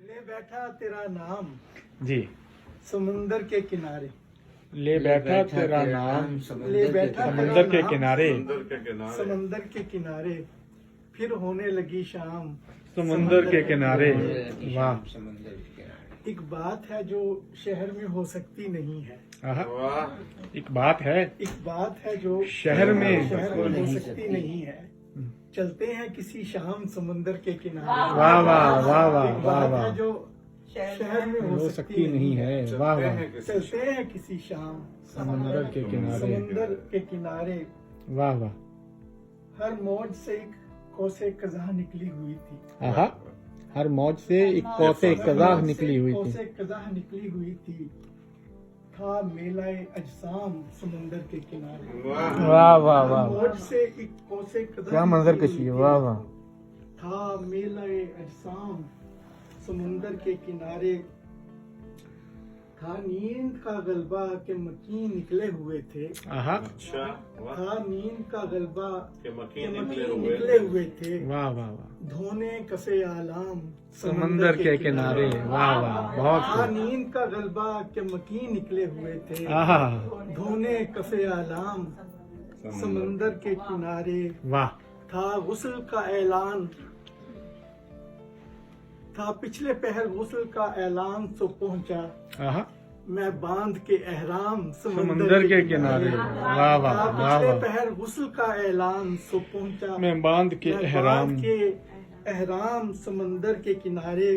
ले बैठा तेरा नाम जी। समुंदर के किनारे। ले बैठा तेरा नाम ले बैठा समुंदर के तेरा नाम किनारे, समंदर के किनारे। फिर होने लगी शाम समुंदर के किनारे। वाह, एक बात है जो शहर में हो सकती नहीं है। आहा, एक बात है एक बात है जो शहर में हो सकती नहीं है। चलते हैं किसी शाम समुंदर के किनारे। वाह वाह वाह वाह एक वाह बात वाह, है जो शहर में हो सकती नहीं है। वाह वाह, चलते हैं किसी शाम समुंदर के किनारे। समुंदर के किनारे। वाह वाह, हर मौज से एक कोसे कज़ा निकली हुई थी। आहा, हर मौज से एक कौसे कज़ाह निकली हुई थी। कोसे कज़ाह निकली हुई थी। था मेलाए अजसाम समुंदर के किनारे। वाह वाह हर वाह, मौज से एक कोसे कज़ाह क्या मंजर निकली कशी है। हुई थी। वाह वाह, था मेलाए अजसाम समुंदर के किनारे। था नींद का गलबा के मकीन निकले हुए थे। आहा, था नींद का गलबा के मकीन मकीन निकले हुए थे। वाह वाह वाह, धोने कफे आलाम समुंदर के किनारे। वाह वाह, बहुत था खूब। नींद का गलबा के मकीन निकले हुए थे। आहा, धोने कफे आलाम समुंदर के किनारे। वाह, था गुस्ल का ऐलान। था पिछले पहर गुस्ल का ऐलान सो पहुंचा। आहा, मैं बांध के एहराम समुंदर के किनारे। वाह वाह था वाह पिछले वाह, पहर गुस्ल का ऐलान सो पहुंचा। मैं बांध के मैं एहराम। बांध के एहराम समंदर के किनारे।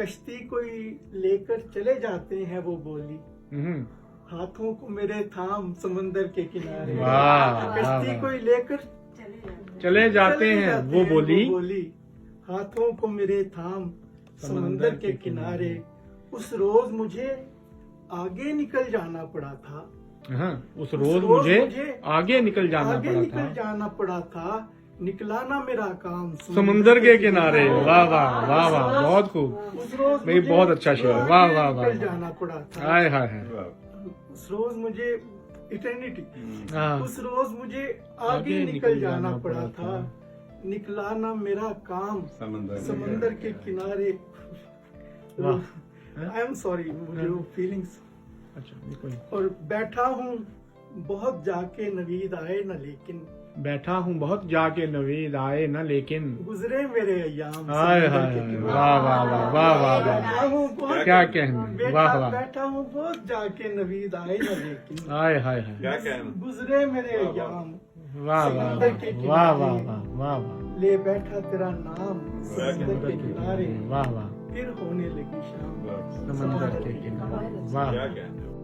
कश्ती कोई लेकर चले जाते हैं वो बोली। हम्म, हाथों को मेरे थाम समंदर के किनारे। वाह, कश्ती वाह। कोई लेकर चले जाते हैं वो बोली। हाथों को मेरे थाम समंदर के किनारे। उस रोज मुझे आगे निकल जाना पड़ा था। हाँ, उस रोज मुझे आगे निकल जाना आगे पड़ा निकल था जाना पड़ा था। निकला ना मेरा काम समुंदर के किनारे। वाह वाह वाह वाह, बहुत खूब उस रोज भाई, मुझे बहुत अच्छा शेर। वाह आगे वाह वाह, निकल जाना पड़ा था। हाय हाय हाय। उस रोज मुझे इटर्निटी। हाँ, उस रोज मुझे आगे निकल जाना पड़ा था। निकला ना मेरा काम समंदर के किनारे। वाह। आई एम सॉरी, मुझे वो फीलिंग्स। अच्छा, ये कोई और बैठा हूँ बहुत जाके नवीद आए न लेकिन। बैठा हूँ बहुत जाके नवीद आए न लेकिन। गुजरे मेरे अय्याम हाय समंदर हाय के हाय, किनारे। वाह वाह वाह वाह वाह बैठा वाह, हूँ बहुत क्या कहने। वाह वाह, बैठा हूँ बहुत जाके नवीद आए न लेकिन। हाय हाय हाय, क्या कहना। गुजरे मेरे अय्याम वाह वाह समंदर के वाह किनारे। वाह वाह वाह वाह, ले बैठा तेरा नाम समंदर के किनारे। वाह वाह, फिर होने लगी शाम समंदर के किनारे। वाह, क्या कहना।